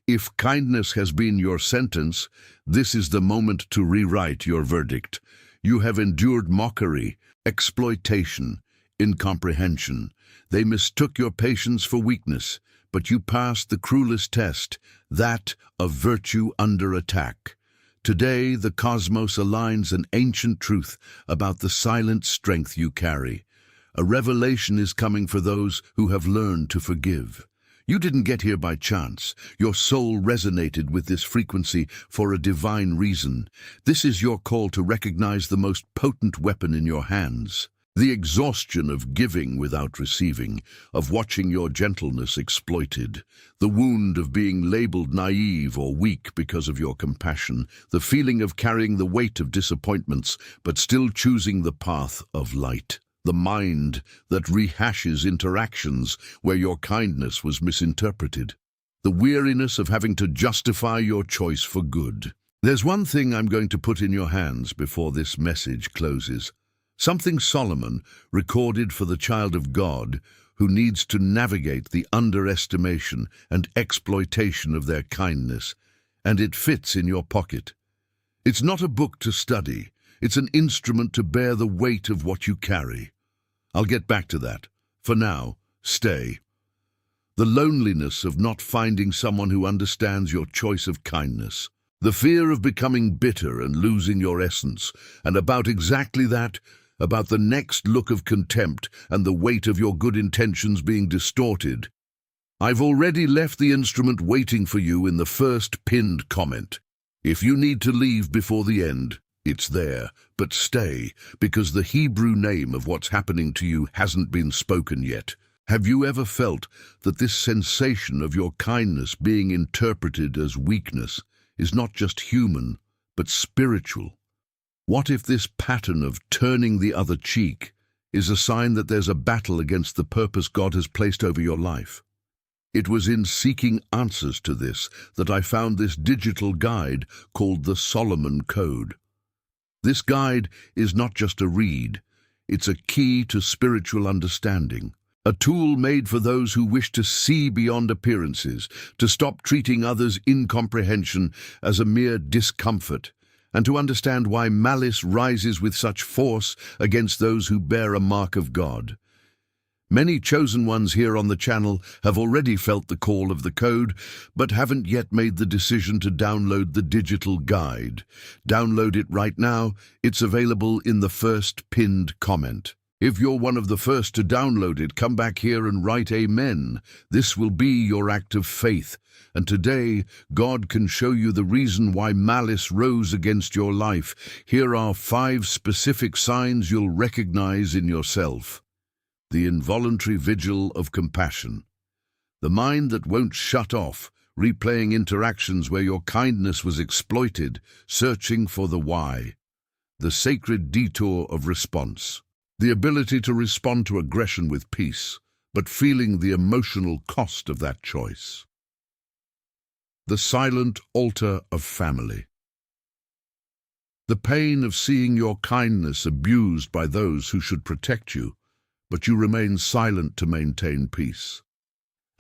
If kindness has been your sentence, this is the moment to rewrite your verdict. You have endured mockery, exploitation, incomprehension. They mistook your patience for weakness, but you passed the cruelest test, that of virtue under attack. Today, the cosmos aligns an ancient truth about the silent strength you carry. A revelation is coming for those who have learned to forgive. You didn't get here by chance. Your soul resonated with this frequency for a divine reason. This is your call to recognize the most potent weapon in your hands. The exhaustion of giving without receiving, of watching your gentleness exploited, the wound of being labeled naive or weak because of your compassion, the feeling of carrying the weight of disappointments but still choosing the path of light, the mind that rehashes interactions where your kindness was misinterpreted, the weariness of having to justify your choice for good. There's one thing I'm going to put in your hands before this message closes. Something Solomon recorded for the child of God who needs to navigate the underestimation and exploitation of their kindness, and it fits in your pocket. It's not a book to study, it's an instrument to bear the weight of what you carry. I'll get back to that. For now, stay. The loneliness of not finding someone who understands your choice of kindness, the fear of becoming bitter and losing your essence, and about exactly that, about the next look of contempt and the weight of your good intentions being distorted. I've already left the instrument waiting for you in the first pinned comment. If you need to leave before the end, it's there, but stay, because the Hebrew name of what's happening to you hasn't been spoken yet. Have you ever felt that this sensation of your kindness being interpreted as weakness is not just human, but spiritual? What if this pattern of turning the other cheek is a sign that there's a battle against the purpose God has placed over your life? It was in seeking answers to this that I found this digital guide called the Solomon Code. This guide is not just a read, it's a key to spiritual understanding, a tool made for those who wish to see beyond appearances, to stop treating others' incomprehension as a mere discomfort, and to understand why malice rises with such force against those who bear a mark of God. Many chosen ones here on the channel have already felt the call of the code, but haven't yet made the decision to download the digital guide. Download it right now. It's available in the first pinned comment. If you're one of the first to download it, come back here and write Amen. This will be your act of faith. And today, God can show you the reason why malice rose against your life. Here are 5 specific signs you'll recognize in yourself. The involuntary vigil of compassion. The mind that won't shut off, replaying interactions where your kindness was exploited, searching for the why. The sacred detour of response. The ability to respond to aggression with peace, but feeling the emotional cost of that choice. The silent altar of family. The pain of seeing your kindness abused by those who should protect you, but you remain silent to maintain peace.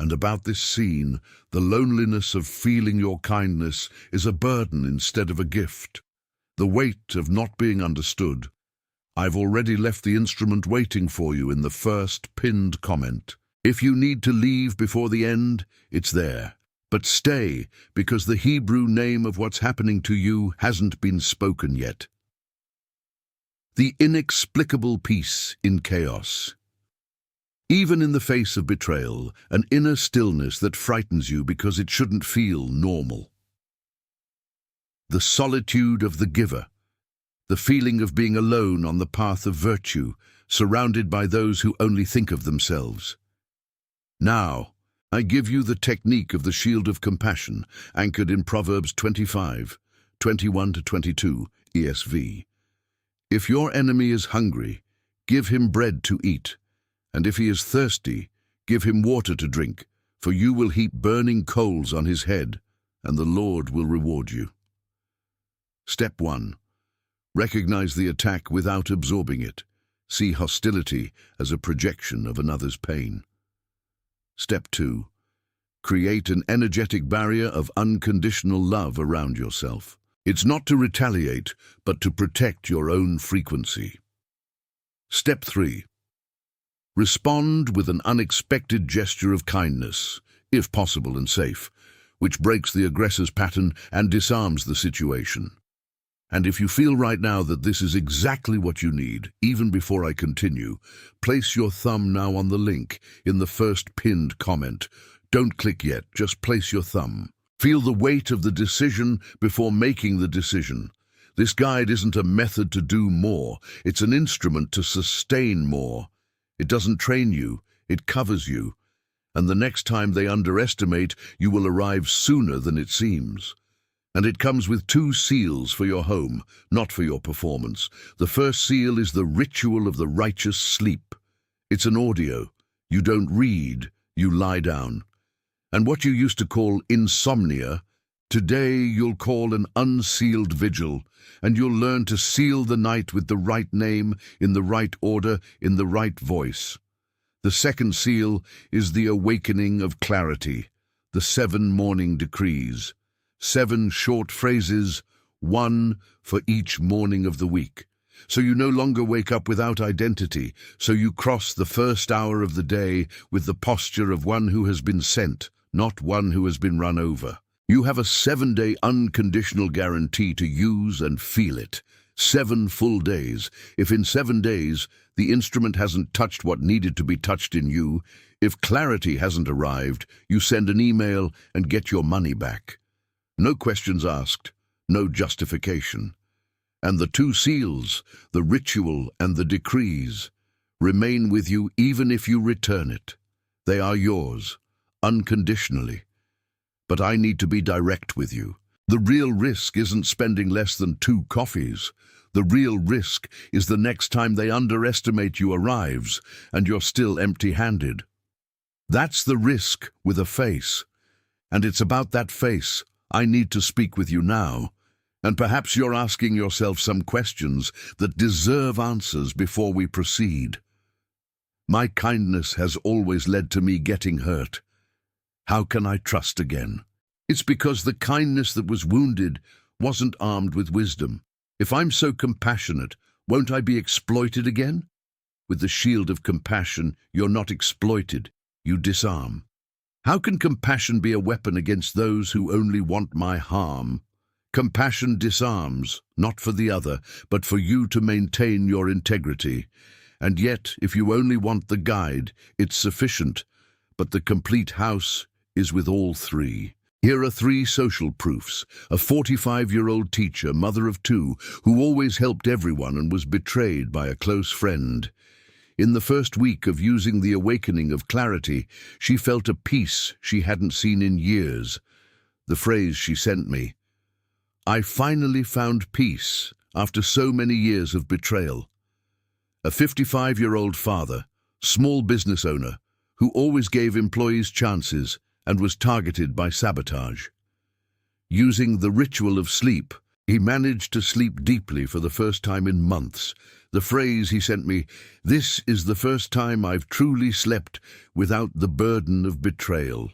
And about this scene, the loneliness of feeling your kindness is a burden instead of a gift. The weight of not being understood. I've already left the instrument waiting for you in the first pinned comment. If you need to leave before the end, it's there. But stay, because the Hebrew name of what's happening to you hasn't been spoken yet. The inexplicable peace in chaos. Even in the face of betrayal, an inner stillness that frightens you because it shouldn't feel normal. The solitude of the giver. The feeling of being alone on the path of virtue, surrounded by those who only think of themselves. Now, I give you the technique of the shield of compassion, anchored in Proverbs 25, 21-22, ESV. If your enemy is hungry, give him bread to eat, and if he is thirsty, give him water to drink, for you will heap burning coals on his head, and the Lord will reward you. Step 1. Recognize the attack without absorbing it. See hostility as a projection of another's pain. Step 2. Create an energetic barrier of unconditional love around yourself. It's not to retaliate, but to protect your own frequency. Step 3. Respond with an unexpected gesture of kindness, if possible and safe, which breaks the aggressor's pattern and disarms the situation. And if you feel right now that this is exactly what you need, even before I continue, place your thumb now on the link in the first pinned comment. Don't click yet, just place your thumb. Feel the weight of the decision before making the decision. This guide isn't a method to do more, it's an instrument to sustain more. It doesn't train you, it covers you. And the next time they underestimate, you will arrive sooner than it seems. And it comes with 2 seals for your home, not for your performance. The first seal is the ritual of the righteous sleep. It's an audio. You don't read, you lie down. And what you used to call insomnia, today you'll call an unsealed vigil, and you'll learn to seal the night with the right name, in the right order, in the right voice. The second seal is the awakening of clarity, the 7 morning decrees. 7 short phrases, 1 for each morning of the week. So you no longer wake up without identity, so you cross the first hour of the day with the posture of one who has been sent, not one who has been run over. You have a 7-day unconditional guarantee to use and feel it. 7 full days. If in 7 days the instrument hasn't touched what needed to be touched in you, if clarity hasn't arrived, you send an email and get your money back. No questions asked, no justification. And the 2 seals, the ritual and the decrees, remain with you even if you return it. They are yours, unconditionally. But I need to be direct with you. The real risk isn't spending less than 2 coffees. The real risk is the next time they underestimate you arrives and you're still empty-handed. That's the risk with a face. And it's about that face I need to speak with you now, and perhaps you're asking yourself some questions that deserve answers before we proceed. My kindness has always led to me getting hurt. How can I trust again? It's because the kindness that was wounded wasn't armed with wisdom. If I'm so compassionate, won't I be exploited again? With the shield of compassion, you're not exploited, you disarm. How can compassion be a weapon against those who only want my harm? Compassion disarms, not for the other, but for you to maintain your integrity. And yet, if you only want the guide, it's sufficient, but the complete house is with all 3. Here are 3 social proofs. A 45-year-old teacher, mother of 2, who always helped everyone and was betrayed by a close friend. In the first week of using the awakening of clarity, she felt a peace she hadn't seen in years. The phrase she sent me, "I finally found peace after so many years of betrayal." A 55-year-old father, small business owner, who always gave employees chances and was targeted by sabotage. Using the ritual of sleep, he managed to sleep deeply for the first time in months. The phrase he sent me, "This is the first time I've truly slept without the burden of betrayal."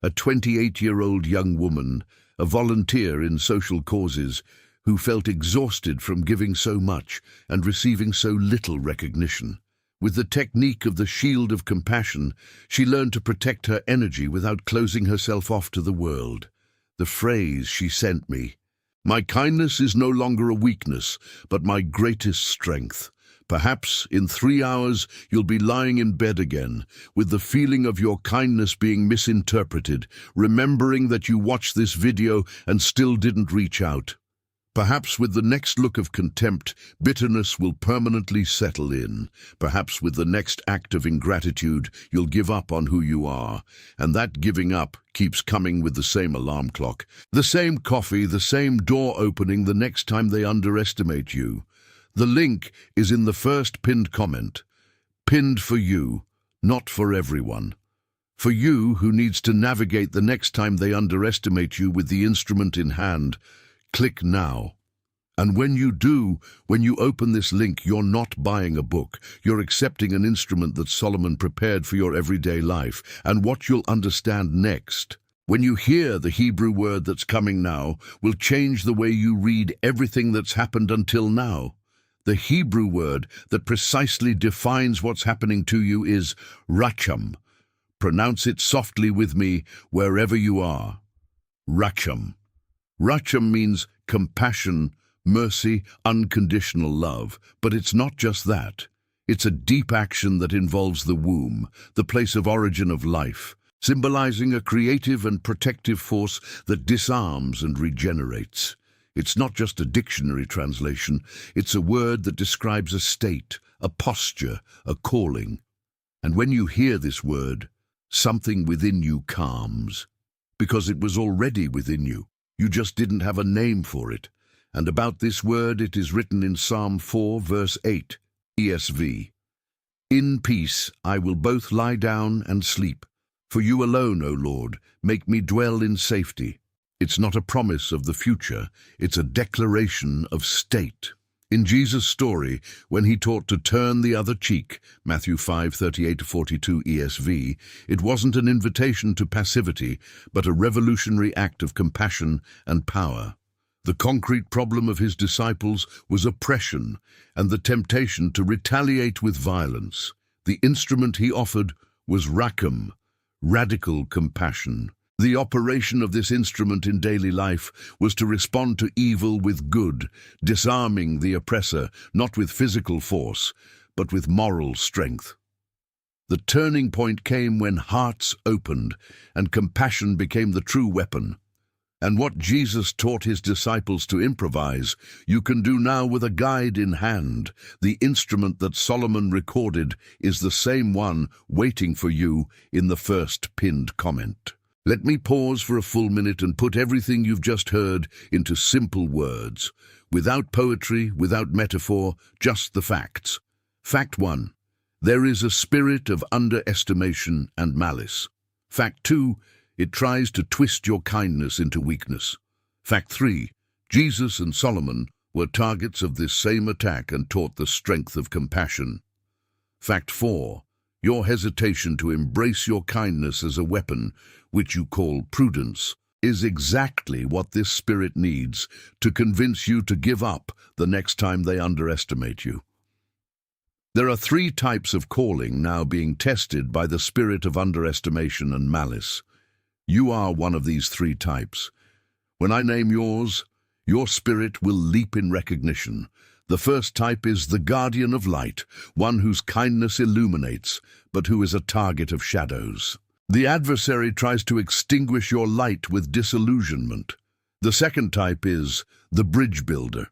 A 28-year-old young woman, a volunteer in social causes, who felt exhausted from giving so much and receiving so little recognition. With the technique of the shield of compassion, she learned to protect her energy without closing herself off to the world. The phrase she sent me, "My kindness is no longer a weakness, but my greatest strength." Perhaps in 3 hours you'll be lying in bed again, with the feeling of your kindness being misinterpreted, remembering that you watched this video and still didn't reach out. Perhaps with the next look of contempt, bitterness will permanently settle in. Perhaps with the next act of ingratitude, you'll give up on who you are. And that giving up keeps coming with the same alarm clock, the same coffee, the same door opening the next time they underestimate you. The link is in the first pinned comment. Pinned for you, not for everyone. For you who needs to navigate the next time they underestimate you with the instrument in hand. Click now. And when you do, when you open this link, you're not buying a book. You're accepting an instrument that Solomon prepared for your everyday life. And what you'll understand next, when you hear the Hebrew word that's coming now, will change the way you read everything that's happened until now. The Hebrew word that precisely defines what's happening to you is racham. Pronounce it softly with me wherever you are. Racham. Racham means compassion, mercy, unconditional love. But it's not just that. It's a deep action that involves the womb, the place of origin of life, symbolizing a creative and protective force that disarms and regenerates. It's not just a dictionary translation. It's a word that describes a state, a posture, a calling. And when you hear this word, something within you calms, because it was already within you. You just didn't have a name for it. And about this word it is written in Psalm 4, verse 8, ESV. In peace I will both lie down and sleep. For you alone, O Lord, make me dwell in safety. It's not a promise of the future, it's a declaration of state. In Jesus' story, when he taught to turn the other cheek, Matthew 5:38-42 ESV, it wasn't an invitation to passivity, but a revolutionary act of compassion and power. The concrete problem of his disciples was oppression and the temptation to retaliate with violence. The instrument he offered was racham, radical compassion. The operation of this instrument in daily life was to respond to evil with good, disarming the oppressor, not with physical force, but with moral strength. The turning point came when hearts opened and compassion became the true weapon. And what Jesus taught his disciples to improvise, you can do now with a guide in hand. The instrument that Solomon recorded is the same one waiting for you in the first pinned comment. Let me pause for a full minute and put everything you've just heard into simple words, without poetry, without metaphor, just the facts. Fact 1. There is a spirit of underestimation and malice. Fact 2. It tries to twist your kindness into weakness. Fact 3. Jesus and Solomon were targets of this same attack and taught the strength of compassion. Fact 4. Your hesitation to embrace your kindness as a weapon, which you call prudence, is exactly what this spirit needs to convince you to give up the next time they underestimate you. There are 3 types of calling now being tested by the spirit of underestimation and malice. You are one of these 3 types. When I name yours, your spirit will leap in recognition. The first type is the guardian of light, one whose kindness illuminates, but who is a target of shadows. The adversary tries to extinguish your light with disillusionment. The second type is the bridge builder,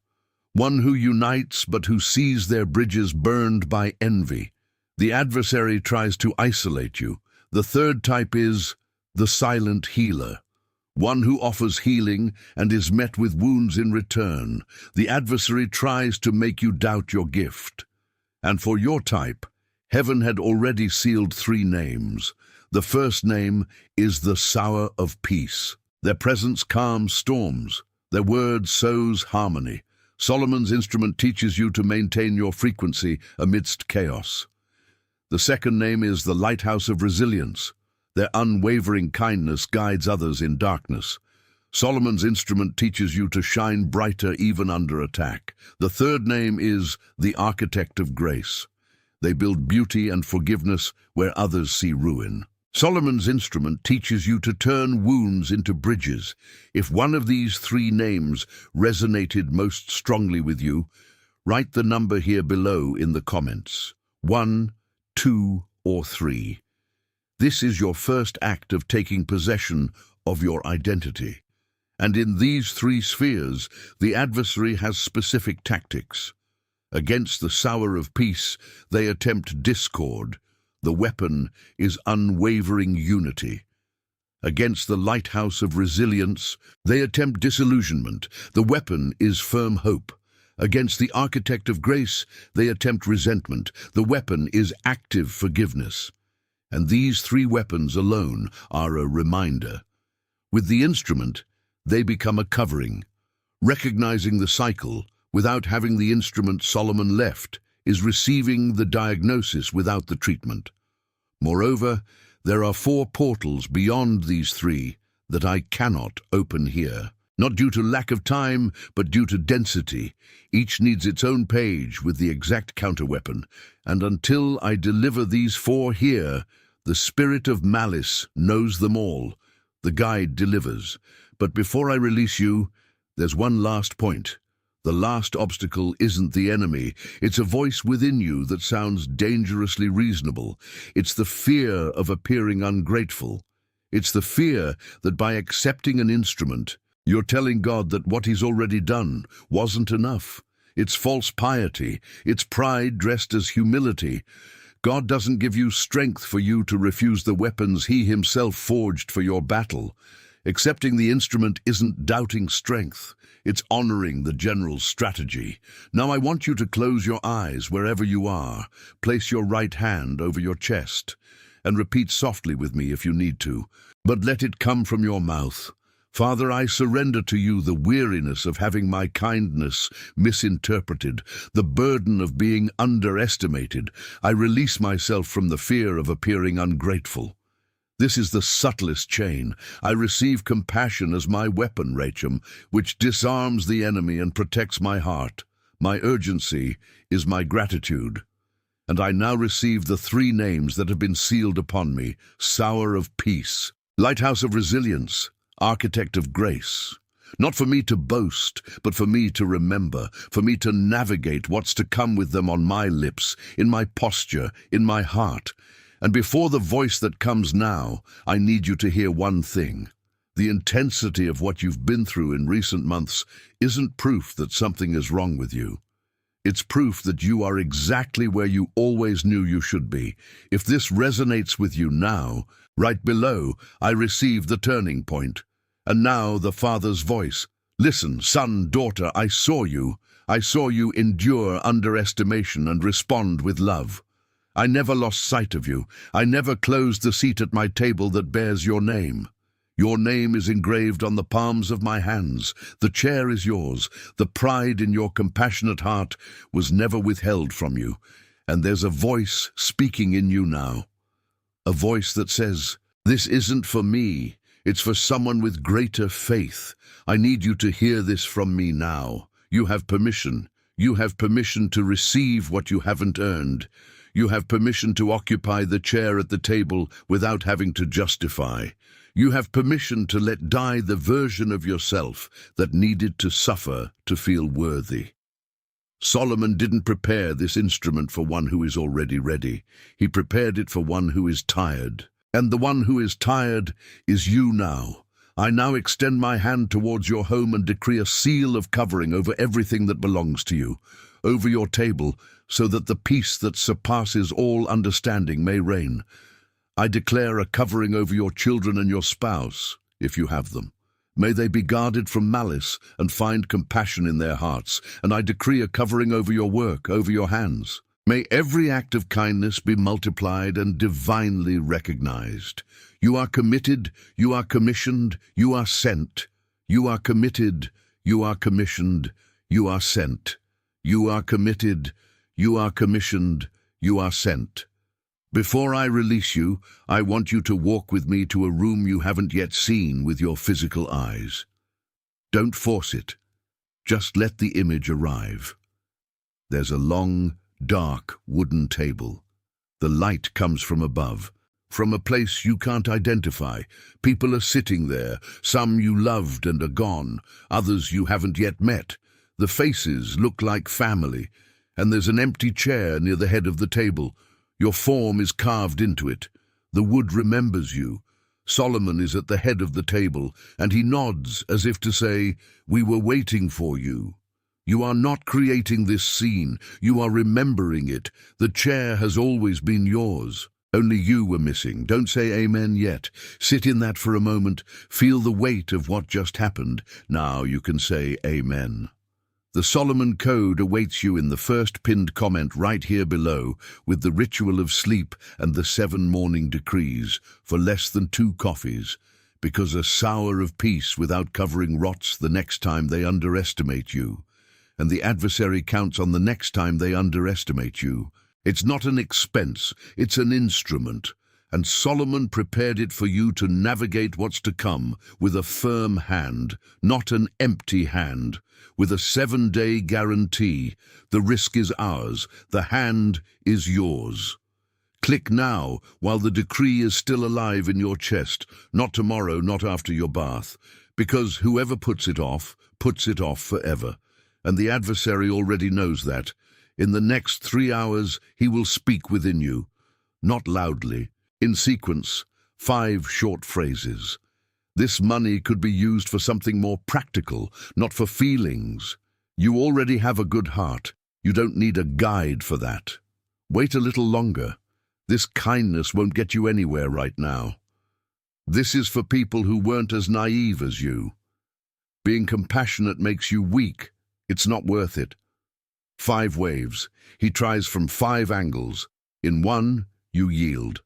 one who unites but who sees their bridges burned by envy. The adversary tries to isolate you. The third type is the silent healer, one who offers healing and is met with wounds in return. The adversary tries to make you doubt your gift. And for your type, heaven had already sealed 3 names. The first name is the sower of peace. Their presence calms storms. Their word sows harmony. Solomon's instrument teaches you to maintain your frequency amidst chaos. The second name is the lighthouse of resilience. Their unwavering kindness guides others in darkness. Solomon's instrument teaches you to shine brighter even under attack. The third name is the architect of grace. They build beauty and forgiveness where others see ruin. Solomon's instrument teaches you to turn wounds into bridges. If one of these 3 names resonated most strongly with you, write the number here below in the comments. 1, 2, or 3. This is your first act of taking possession of your identity. And in these 3 spheres, the adversary has specific tactics. Against the sower of peace, they attempt discord. The weapon is unwavering unity. Against the lighthouse of resilience, they attempt disillusionment. The weapon is firm hope. Against the architect of grace, they attempt resentment. The weapon is active forgiveness. And these 3 weapons alone are a reminder. With the instrument, they become a covering. Recognizing the cycle without having the instrument Solomon left is receiving the diagnosis without the treatment. Moreover, there are 4 portals beyond these 3 that I cannot open here. Not due to lack of time, but due to density. Each needs its own page with the exact counterweapon, and until I deliver these 4 here, the spirit of malice knows them all. The guide delivers. But before I release you, there's one last point. The last obstacle isn't the enemy. It's a voice within you that sounds dangerously reasonable. It's the fear of appearing ungrateful. It's the fear that by accepting an instrument, you're telling God that what He's already done wasn't enough. It's false piety. It's pride dressed as humility. God doesn't give you strength for you to refuse the weapons He Himself forged for your battle. Accepting the instrument isn't doubting strength. It's honoring the general's strategy. Now I want you to close your eyes wherever you are. Place your right hand over your chest and repeat softly with me if you need to, but let it come from your mouth. Father, I surrender to you the weariness of having my kindness misinterpreted, the burden of being underestimated. I release myself from the fear of appearing ungrateful. This is the subtlest chain. I receive compassion as my weapon, Rachel, which disarms the enemy and protects my heart. My urgency is my gratitude. And I now receive the 3 names that have been sealed upon me: Sower of Peace, Lighthouse of Resilience, Architect of Grace. Not for me to boast, but for me to remember, for me to navigate what's to come with them on my lips, in my posture, in my heart. And before the voice that comes now, I need you to hear one thing. The intensity of what you've been through in recent months isn't proof that something is wrong with you. It's proof that you are exactly where you always knew you should be. If this resonates with you now, right below, I receive the turning point. And now the Father's voice. Listen, son, daughter, I saw you. I saw you endure underestimation and respond with love. I never lost sight of you. I never closed the seat at my table that bears your name. Your name is engraved on the palms of my hands. The chair is yours. The pride in your compassionate heart was never withheld from you. And there's a voice speaking in you now. A voice that says, "This isn't for me. It's for someone with greater faith. I need you to hear this from me now. You have permission. You have permission to receive what you haven't earned. You have permission to occupy the chair at the table without having to justify. You have permission to let die the version of yourself that needed to suffer to feel worthy." Solomon didn't prepare this instrument for one who is already ready. He prepared it for one who is tired. And the one who is tired is you now. I now extend my hand towards your home and decree a seal of covering over everything that belongs to you, over your table, so that the peace that surpasses all understanding may reign. I declare a covering over your children and your spouse, if you have them. May they be guarded from malice and find compassion in their hearts. And I decree a covering over your work, over your hands. May every act of kindness be multiplied and divinely recognized. You are committed, you are commissioned, you are sent. You are committed, you are commissioned, you are sent. You are committed, you are commissioned, you are sent. Before I release you, I want you to walk with me to a room you haven't yet seen with your physical eyes. Don't force it. Just let the image arrive. There's a long, dark wooden table. The light comes from above, from a place you can't identify. People are sitting there, some you loved and are gone, others you haven't yet met. The faces look like family, and there's an empty chair near the head of the table. Your form is carved into it. The wood remembers you. Solomon is at the head of the table, and he nods as if to say, "We were waiting for you." You are not creating this scene, you are remembering it. The chair has always been yours. Only you were missing. Don't say amen yet. Sit in that for a moment. Feel the weight of what just happened. Now you can say amen. The Solomon Code awaits you in the first pinned comment right here below, with the ritual of sleep and the 7 morning decrees for less than 2 coffees. because a sour of peace without covering rots the next time they underestimate you, and the adversary counts on the next time they underestimate you. It's not an expense, it's an instrument, and Solomon prepared it for you to navigate what's to come with a firm hand, not an empty hand, with a 7-day guarantee. The risk is ours, the hand is yours. Click now while the decree is still alive in your chest, not tomorrow, not after your bath, because whoever puts it off forever. And the adversary already knows that. In the next 3 hours, he will speak within you, not loudly, in sequence, 5 short phrases. This money could be used for something more practical, not for feelings. You already have a good heart. You don't need a guide for that. Wait a little longer. This kindness won't get you anywhere right now. This is for people who weren't as naive as you. Being compassionate makes you weak. It's not worth it. 5 waves. He tries from 5 angles. In one, you yield.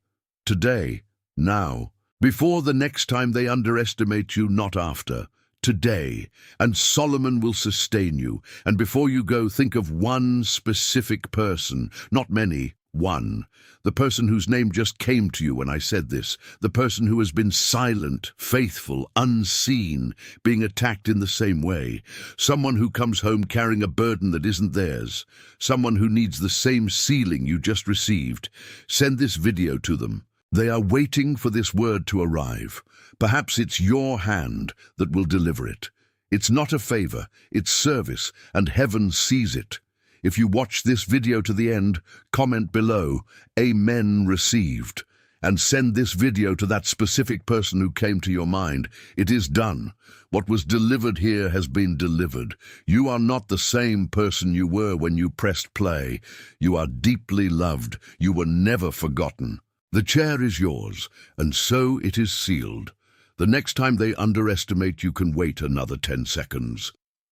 Today, now. Before the next time they underestimate you, not after. Today. And Solomon will sustain you. And before you go, think of one specific person. Not many. One. The person whose name just came to you when I said this. The person who has been silent, faithful, unseen, being attacked in the same way. Someone who comes home carrying a burden that isn't theirs. Someone who needs the same sealing you just received. Send this video to them. They are waiting for this word to arrive. Perhaps it's your hand that will deliver it. It's not a favor, it's service, and heaven sees it. If you watch this video to the end, comment below, Amen received, and send this video to that specific person who came to your mind. It is done. What was delivered here has been delivered. You are not the same person you were when you pressed play. You are deeply loved. You were never forgotten. The chair is yours, and so it is sealed. The next time they underestimate you can wait another 10 seconds.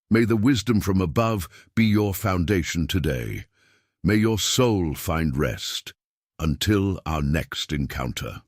May the wisdom from above be your foundation today. May your soul find rest until our next encounter.